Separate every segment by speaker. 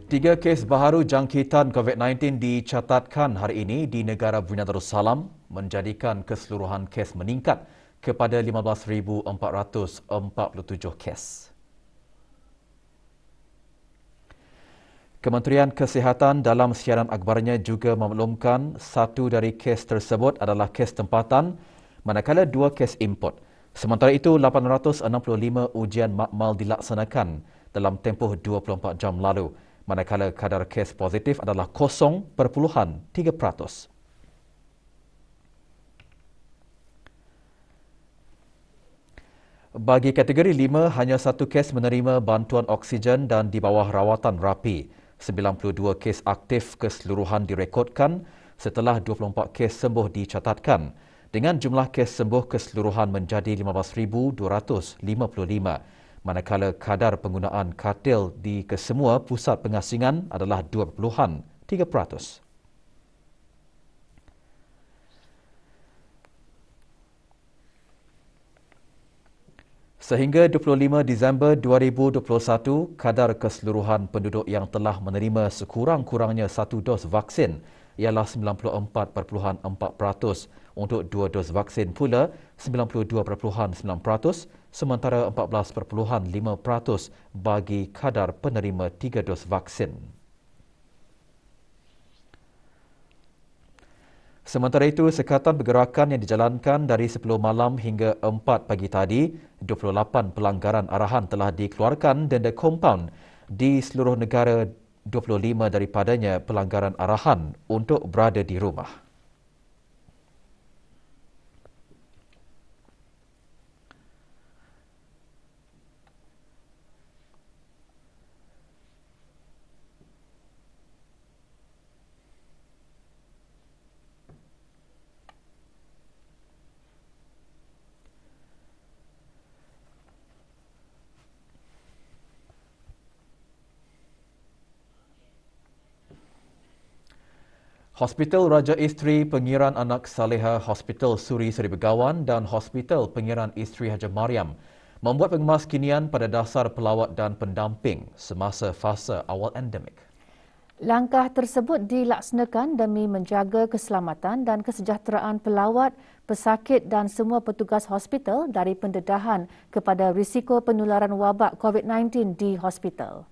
Speaker 1: Tiga kes baharu jangkitan COVID-19 dicatatkan hari ini di negara Brunei Darussalam menjadikan keseluruhan kes meningkat kepada 15,447 kes. Kementerian Kesihatan dalam siaran akhbarnya juga memaklumkan satu dari kes tersebut adalah kes tempatan manakala dua kes import. Sementara itu, 865 ujian makmal dilaksanakan dalam tempoh 24 jam lalu, manakala kadar kes positif adalah 0.3%. Bagi kategori 5, hanya satu kes menerima bantuan oksigen dan di bawah rawatan rapi. 92 kes aktif keseluruhan direkodkan setelah 24 kes sembuh dicatatkan, dengan jumlah kes sembuh keseluruhan menjadi 15,255, manakala kadar penggunaan katil di kesemua pusat pengasingan adalah 2.3%. Sehingga 25 Disember 2021, kadar keseluruhan penduduk yang telah menerima sekurang-kurangnya satu dos vaksin ialah 94.4%, untuk dua dos vaksin pula 92.9%, sementara 14.5% bagi kadar penerima tiga dos vaksin. Sementara itu, sekatan pergerakan yang dijalankan dari 10 malam hingga 4 pagi tadi, 28 pelanggaran arahan telah dikeluarkan denda kompaun di seluruh negara. 25 daripadanya pelanggaran arahan untuk berada di rumah. Hospital Raja Isteri Pengiran Anak Saleha, Hospital Suri Seri Begawan dan Hospital Pengiran Isteri Haji Mariam membuat pengemas kinian pada dasar pelawat dan pendamping semasa fasa awal endemik.
Speaker 2: Langkah tersebut dilaksanakan demi menjaga keselamatan dan kesejahteraan pelawat, pesakit dan semua petugas hospital dari pendedahan kepada risiko penularan wabak COVID-19 di hospital.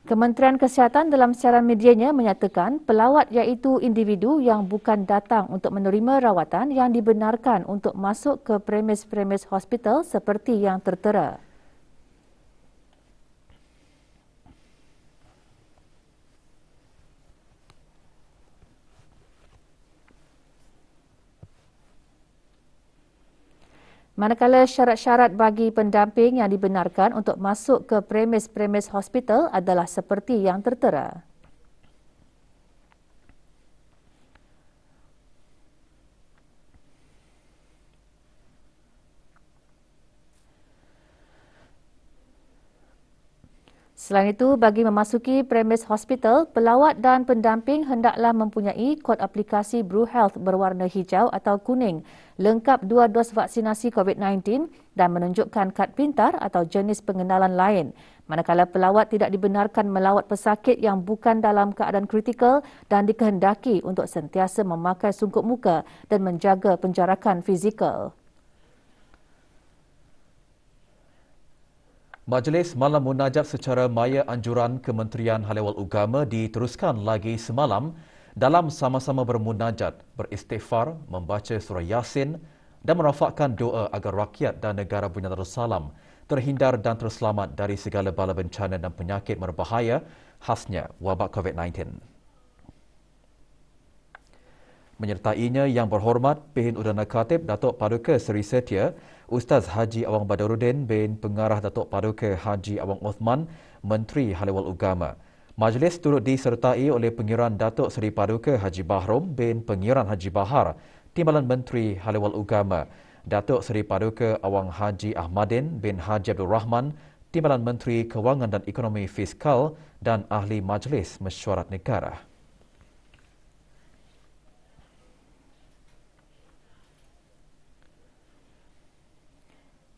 Speaker 2: Kementerian Kesihatan dalam siaran medianya menyatakan pelawat iaitu individu yang bukan datang untuk menerima rawatan yang dibenarkan untuk masuk ke premis-premis hospital seperti yang tertera. Manakala syarat-syarat bagi pendamping yang dibenarkan untuk masuk ke premis-premis hospital adalah seperti yang tertera. Selain itu, bagi memasuki premis hospital, pelawat dan pendamping hendaklah mempunyai kod aplikasi BruHealth berwarna hijau atau kuning, lengkap 2 dos vaksinasi COVID-19 dan menunjukkan kad pintar atau jenis pengenalan lain. Manakala pelawat tidak dibenarkan melawat pesakit yang bukan dalam keadaan kritikal dan dikehendaki untuk sentiasa memakai sungkup muka dan menjaga penjarakan fizikal.
Speaker 1: Majlis Malam Munajat secara maya anjuran Kementerian Hal Ehwal Agama diteruskan lagi semalam dalam sama-sama bermunajat, beristighfar, membaca surah Yasin dan merafakkan doa agar rakyat dan negara Brunei Darussalam terhindar dan terselamat dari segala bala bencana dan penyakit berbahaya khasnya wabak COVID-19. Menyertainya Yang Berhormat Pehin Udana Khatib Datuk Paduka Seri Setia, Ustaz Haji Awang Badaruddin bin Pengarah Datuk Paduka Haji Awang Othman, Menteri Hal Ehwal Agama. Majlis turut disertai oleh Pengiran Datuk Seri Paduka Haji Bahrom bin Pengiran Haji Bahar, Timbalan Menteri Hal Ehwal Agama, Datuk Seri Paduka Awang Haji Ahmadin bin Haji Abdul Rahman, Timbalan Menteri Kewangan dan Ekonomi Fiskal dan Ahli Majlis Mesyuarat Negara.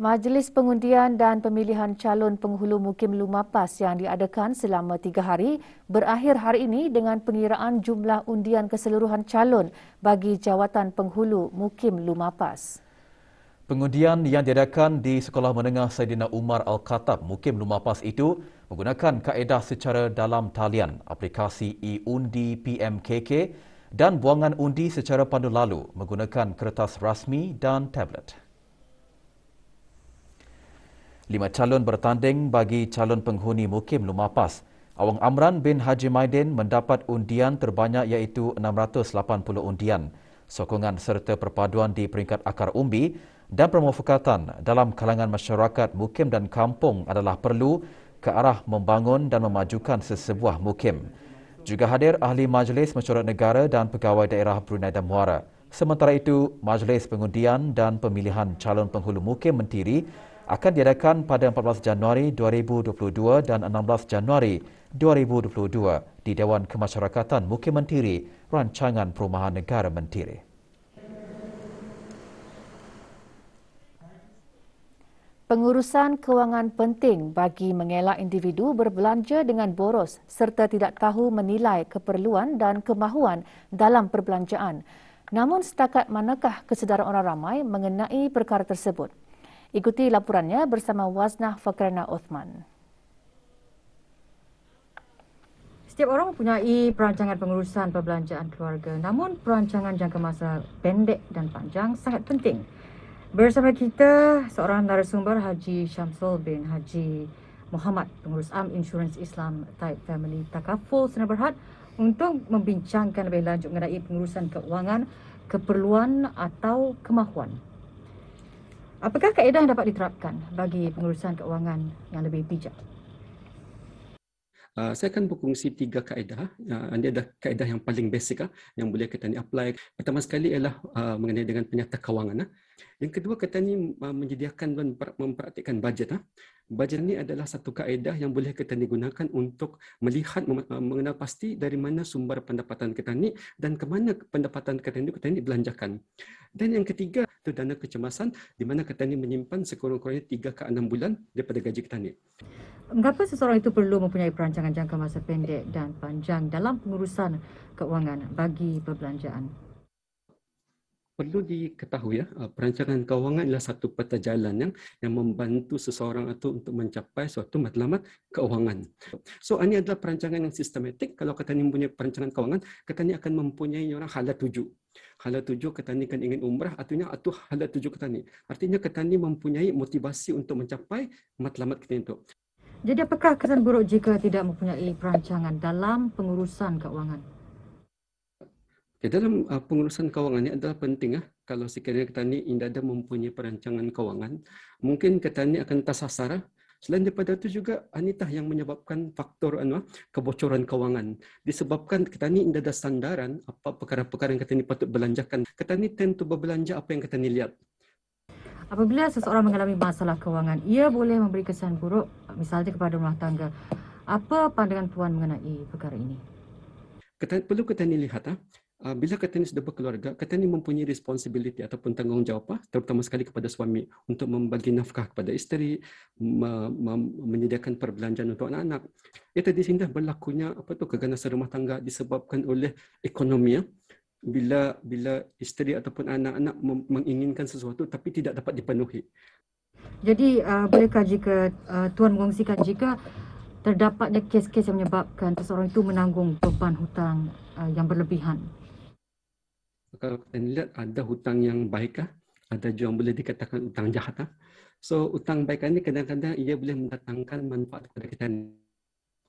Speaker 2: Majlis pengundian dan pemilihan calon penghulu Mukim Lumapas yang diadakan selama 3 hari berakhir hari ini dengan pengiraan jumlah undian keseluruhan calon bagi jawatan penghulu Mukim Lumapas.
Speaker 1: Pengundian yang diadakan di Sekolah Menengah Saidina Umar Al-Khattab Mukim Lumapas itu menggunakan kaedah secara dalam talian, aplikasi e-undi PMKK dan buangan undi secara pandu lalu menggunakan kertas rasmi dan tablet. 5 calon bertanding bagi calon penghuni Mukim Lumapas. Awang Amran bin Haji Maidin mendapat undian terbanyak iaitu 680 undian. Sokongan serta perpaduan di peringkat akar umbi dan permufakatan dalam kalangan masyarakat mukim dan kampung adalah perlu ke arah membangun dan memajukan sesebuah mukim. Juga hadir ahli Majlis Mesyuarat Negara dan Pegawai Daerah Brunei dan Muara. Sementara itu, Majlis Pengundian dan Pemilihan Calon Penghulu Mukim Mentiri akan diadakan pada 14 Januari 2022 dan 16 Januari 2022 di Dewan Kemasyarakatan Mukim Mentiri, Rancangan Perumahan Negara Mentiri.
Speaker 2: Pengurusan kewangan penting bagi mengelak individu berbelanja dengan boros serta tidak tahu menilai keperluan dan kemahuan dalam perbelanjaan. Namun setakat manakah kesedaran orang ramai mengenai perkara tersebut? Ikuti laporannya bersama Waznah Fakrana Othman.
Speaker 3: Setiap orang mempunyai perancangan pengurusan perbelanjaan keluarga. Namun perancangan jangka masa pendek dan panjang sangat penting. Bersama kita seorang narasumber Haji Syamsul bin Haji Muhammad, pengurus Am Insurans Islam Taib Family Takaful Sdn Bhd untuk membincangkan lebih lanjut mengenai pengurusan keuangan, keperluan atau kemahuan. Apakah kaedah yang dapat diterapkan bagi pengurusan keuangan yang lebih bijak?
Speaker 4: Saya akan berkongsi 3 kaedah. Ini adalah kaedah yang paling basic yang boleh kita ni apply. Pertama sekali ialah mengenai dengan penyata kewangan. Yang kedua, kita ni menyediakan dan mempraktikkan bajet. Bajet ini adalah satu kaedah yang boleh kita ni gunakan untuk melihat, mengenal pasti dari mana sumber pendapatan kita ni dan ke mana pendapatan kita ni belanjakan. Dan yang ketiga, itu dana kecemasan di mana kita ni menyimpan sekurang-kurangnya 3 ke 6 bulan daripada gaji kita ni.
Speaker 3: Mengapa seseorang itu perlu mempunyai perancangan jangka masa pendek dan panjang dalam pengurusan keuangan bagi perbelanjaan?
Speaker 4: Perlu diketahui perancangan kewangan adalah satu peta jalan yang membantu seseorang itu untuk mencapai suatu matlamat keuangan. So ini adalah perancangan yang sistematik. Kalau kita ni mempunyai perancangan kewangan, kita ni akan mempunyai orang hala tuju. Hala tuju kita ni kan ingin umrah, artinya itu hala tuju kita ni. Artinya kita ni mempunyai motivasi untuk mencapai matlamat kita itu.
Speaker 3: Jadi apakah kesan buruk jika tidak mempunyai perancangan dalam pengurusan keuangan?
Speaker 4: Dalam pengurusan kewangan ini adalah penting kalau sekiranya kita ni tidak ada mempunyai perancangan kewangan, mungkin kita ni akan tersasar. Selain daripada itu juga anitah yang menyebabkan faktor kebocoran kewangan. Disebabkan kita ni tidak ada sandaran apa perkara-perkara yang kita ni patut belanjakan. Kita ni tend to berbelanja apa yang kita ni lihat.
Speaker 3: Apabila seseorang mengalami masalah kewangan, ia boleh memberi kesan buruk misalnya kepada rumah tangga. Apa pandangan Puan mengenai perkara ini?
Speaker 4: Perlu kita ni lihat bila kita ni sudah berkeluarga, kita ni mempunyai responsibility ataupun tanggungjawab terutama sekali kepada suami untuk membagi nafkah kepada isteri, menyediakan perbelanjaan untuk anak-anak. Itu di sini berlakunya keganasan rumah tangga disebabkan oleh ekonomi. Bila isteri ataupun anak-anak menginginkan sesuatu tapi tidak dapat dipenuhi.
Speaker 3: Jadi bolehkah jika Tuan mengongsikan jika terdapatnya kes-kes yang menyebabkan seseorang itu menanggung beban hutang yang berlebihan?
Speaker 4: Kalau kita lihat ada hutang yang baik, ada juga yang boleh dikatakan hutang jahat. So hutang baik ini kadang-kadang ia boleh mendatangkan manfaat kepada kita.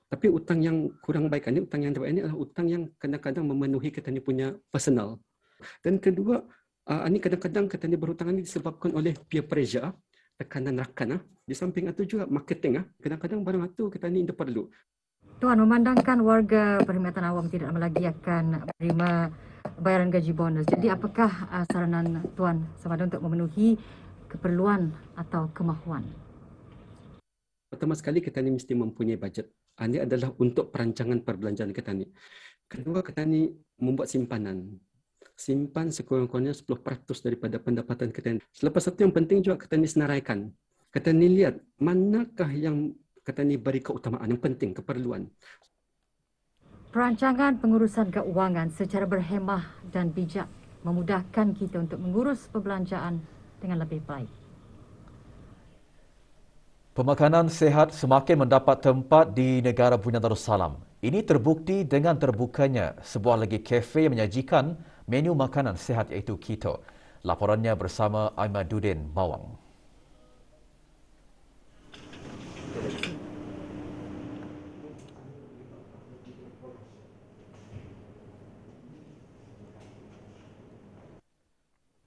Speaker 4: Tapi hutang yang kurang baik ini, hutang yang terbaik ini adalah hutang yang kadang-kadang memenuhi kita ni punya personal. Dan kedua, ini kadang-kadang kita ni berhutang ini disebabkan oleh peer pressure, tekanan rakan. Di samping itu juga marketing. Kadang-kadang barang itu kita ni tidak perlu.
Speaker 3: Tuan, memandangkan warga perkhidmatan awam tidak lama lagi akan menerima bayaran gaji bonus. Jadi apakah saranan Tuan sama ada untuk memenuhi keperluan atau kemahuan?
Speaker 4: Pertama sekali kita ni mesti mempunyai bajet. Ini adalah untuk perancangan perbelanjaan kita ni. Kedua, kita ni membuat simpanan. Simpan sekurang-kurangnya 10% daripada pendapatan kita. Selepas itu yang penting juga kita ni senaraikan. Kata ni lihat manakah yang kata ni beri keutamaan yang penting, keperluan.
Speaker 3: Perancangan pengurusan keuangan secara berhemah dan bijak memudahkan kita untuk mengurus perbelanjaan dengan lebih baik.
Speaker 1: Pemakanan sihat semakin mendapat tempat di negara Brunei Darussalam. Ini terbukti dengan terbukanya sebuah lagi kafe yang menyajikan menu makanan sihat iaitu keto. Laporannya bersama Aimaduddin Mawang.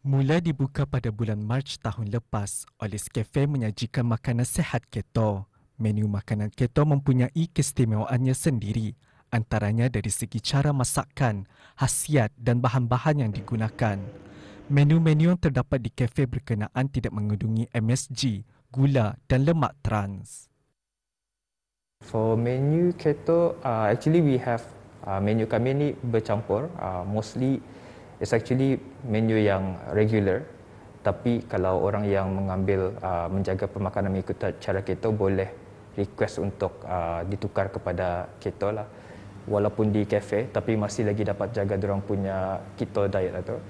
Speaker 5: Mula dibuka pada bulan Mac tahun lepas, Olis Cafe menyajikan makanan sihat keto. Menu makanan keto mempunyai keistimewaannya sendiri, antaranya dari segi cara masakan, khasiat dan bahan-bahan yang digunakan. Menu-menu yang terdapat di kafe berkenaan tidak mengandungi MSG, gula dan lemak trans.
Speaker 6: For menu keto, actually we have menu kami ni bercampur. Mostly it's actually menu yang regular. Tapi kalau orang yang mengambil menjaga pemakanan mengikut cara keto boleh request untuk ditukar kepada keto lah. Walaupun di kafe tapi masih lagi dapat jaga diorang punya keto diet tu.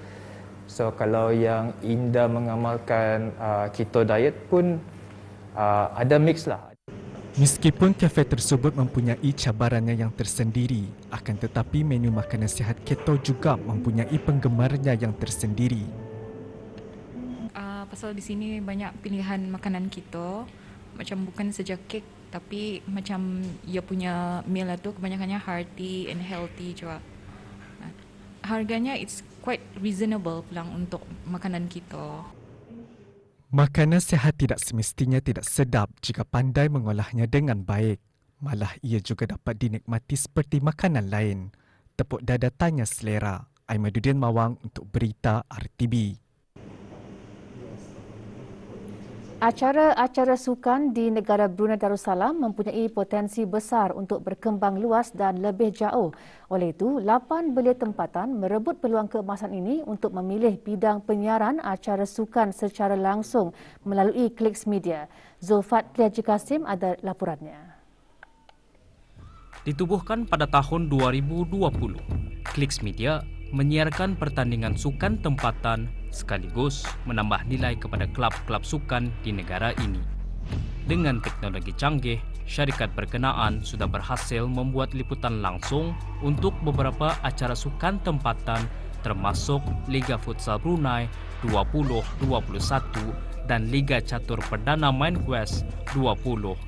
Speaker 6: So kalau yang Indah mengamalkan keto diet pun ada mix lah.
Speaker 5: Meskipun kafe tersebut mempunyai cabarannya yang tersendiri, akan tetapi menu makanan sihat keto juga mempunyai penggemarnya yang tersendiri.
Speaker 7: Pasal di sini banyak pilihan makanan keto, macam bukan saja kek tapi macam ia punya meal itu kebanyakannya hearty and healthy juga. Harganya it's quite reasonable pulang untuk makanan keto.
Speaker 5: Makanan sihat tidak semestinya tidak sedap jika pandai mengolahnya dengan baik. Malah ia juga dapat dinikmati seperti makanan lain. Tepuk dada tanya selera. Aimaduddin Mawang untuk Berita RTB.
Speaker 2: Acara-acara sukan di negara Brunei Darussalam mempunyai potensi besar untuk berkembang luas dan lebih jauh. Oleh itu, 8 belia tempatan merebut peluang keemasan ini untuk memilih bidang penyiaran acara sukan secara langsung melalui Clicks Media. Zulfatli Haji Kasim ada laporannya.
Speaker 8: Ditubuhkan pada tahun 2020, Clicks Media menyiarkan pertandingan sukan tempatan sekaligus menambah nilai kepada klub-klub sukan di negara ini. Dengan teknologi canggih, syarikat berkenaan sudah berhasil membuat liputan langsung untuk beberapa acara sukan tempatan termasuk Liga Futsal Brunei 2021 dan Liga Catur Perdana Main Quest 2021.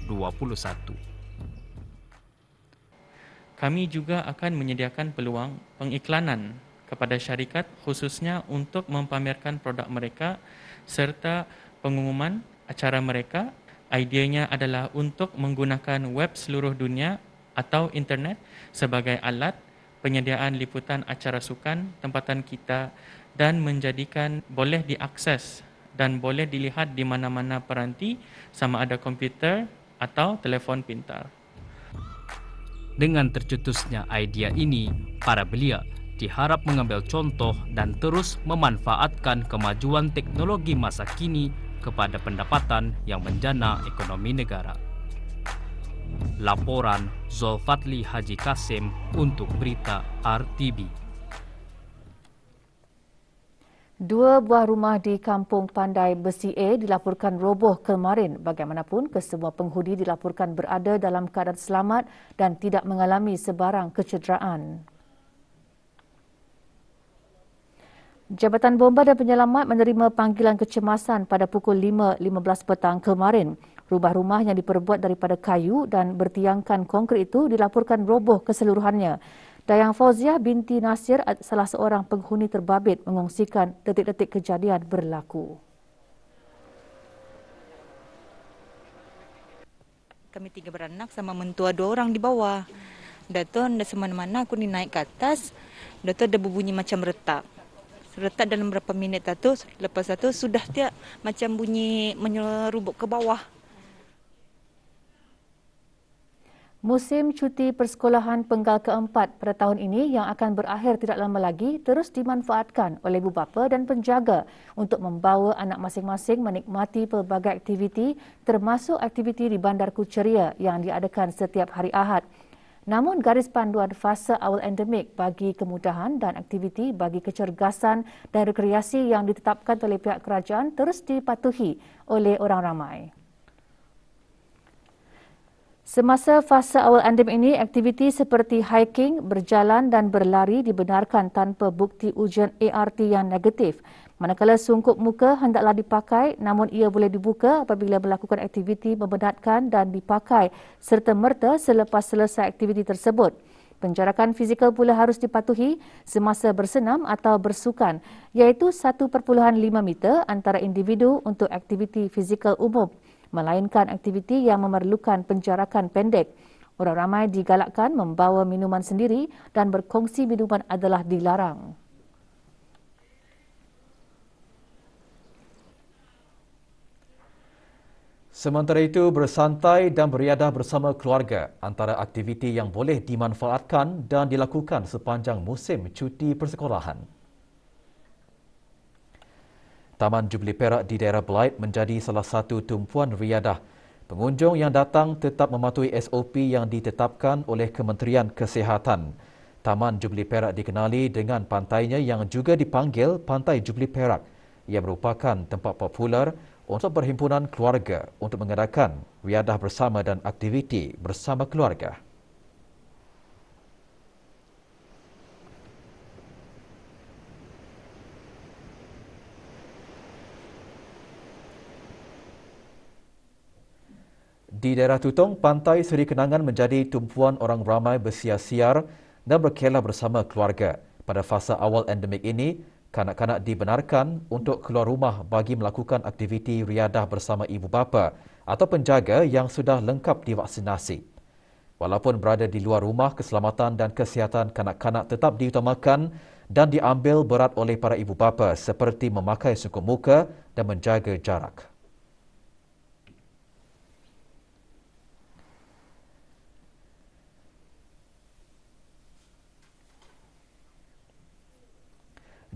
Speaker 9: Kami juga akan menyediakan peluang pengiklanan kepada syarikat khususnya untuk mempamerkan produk mereka serta pengumuman acara mereka. Ideanya adalah untuk menggunakan web seluruh dunia atau internet sebagai alat penyediaan liputan acara sukan tempatan kita dan menjadikan boleh diakses dan boleh dilihat di mana-mana peranti sama ada komputer atau telefon pintar.
Speaker 8: Dengan tercetusnya idea ini, para belia diharap mengambil contoh dan terus memanfaatkan kemajuan teknologi masa kini kepada pendapatan yang menjana ekonomi negara. Laporan Zulfatli Haji Kasim untuk Berita RTB.
Speaker 2: 2 buah rumah di Kampung Pandai Besi A dilaporkan roboh kemarin. Bagaimanapun, kesemua penghuni dilaporkan berada dalam keadaan selamat dan tidak mengalami sebarang kecederaan. Jabatan Bomba dan Penyelamat menerima panggilan kecemasan pada pukul 5.15 petang kemarin. Rumah-rumah yang diperbuat daripada kayu dan bertiangkan konkrit itu dilaporkan roboh keseluruhannya. Dayang Fauziah binti Nasir, salah seorang penghuni terbabit, mengongsikan detik-detik kejadian berlaku.
Speaker 10: Kami 3 beranak sama mentua 2 orang di bawah. Dah tu semana-mana aku ni naik ke atas. Dah tu ada berbunyi macam retak. Retak dalam berapa minit tu, lepas tu sudah dia macam bunyi menyerubuk ke bawah.
Speaker 2: Musim cuti persekolahan penggal keempat pada tahun ini yang akan berakhir tidak lama lagi terus dimanfaatkan oleh ibu bapa dan penjaga untuk membawa anak masing-masing menikmati pelbagai aktiviti termasuk aktiviti di Bandar Kucheriya yang diadakan setiap hari Ahad. Namun garis panduan fasa awal endemik bagi kemudahan dan aktiviti bagi kecergasan dan rekreasi yang ditetapkan oleh pihak kerajaan terus dipatuhi oleh orang ramai. Semasa fasa awal endemik ini, aktiviti seperti hiking, berjalan dan berlari dibenarkan tanpa bukti ujian ART yang negatif. Manakala sungkup muka hendaklah dipakai, namun ia boleh dibuka apabila melakukan aktiviti membenatkan dan dipakai serta-merta selepas selesai aktiviti tersebut. Penjarakan fizikal pula harus dipatuhi semasa bersenam atau bersukan, iaitu 1.5 meter antara individu untuk aktiviti fizikal umum, melainkan aktiviti yang memerlukan penjarakan pendek. Orang ramai digalakkan membawa minuman sendiri dan berkongsi minuman adalah dilarang.
Speaker 1: Sementara itu, bersantai dan beriadah bersama keluarga antara aktiviti yang boleh dimanfaatkan dan dilakukan sepanjang musim cuti persekolahan. Taman Jubilee Perak di daerah Belait menjadi salah satu tumpuan riadah. Pengunjung yang datang tetap mematuhi SOP yang ditetapkan oleh Kementerian Kesihatan. Taman Jubilee Perak dikenali dengan pantainya yang juga dipanggil Pantai Jubilee Perak. Ia merupakan tempat popular untuk perhimpunan keluarga untuk mengadakan riadah bersama dan aktiviti bersama keluarga. Di daerah Tutong, Pantai Seri Kenangan menjadi tumpuan orang ramai bersiar-siar dan berkelah bersama keluarga. Pada fasa awal endemik ini, kanak-kanak dibenarkan untuk keluar rumah bagi melakukan aktiviti riadah bersama ibu bapa atau penjaga yang sudah lengkap divaksinasi. Walaupun berada di luar rumah, keselamatan dan kesihatan kanak-kanak tetap diutamakan dan diambil berat oleh para ibu bapa seperti memakai sungkup muka dan menjaga jarak.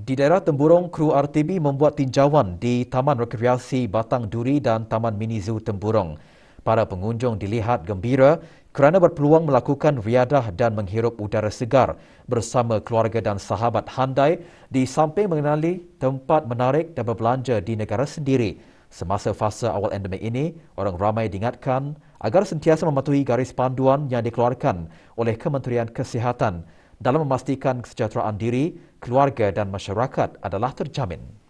Speaker 1: Di daerah Temburong, kru RTB membuat tinjauan di Taman Rekreasi Batang Duri dan Taman Mini Zoo Temburong. Para pengunjung dilihat gembira kerana berpeluang melakukan riadah dan menghirup udara segar bersama keluarga dan sahabat handai di samping mengenali tempat menarik dan berbelanja di negara sendiri. Semasa fasa awal endemik ini, orang ramai diingatkan agar sentiasa mematuhi garis panduan yang dikeluarkan oleh Kementerian Kesihatan dalam memastikan kesejahteraan diri, keluarga dan masyarakat adalah terjamin.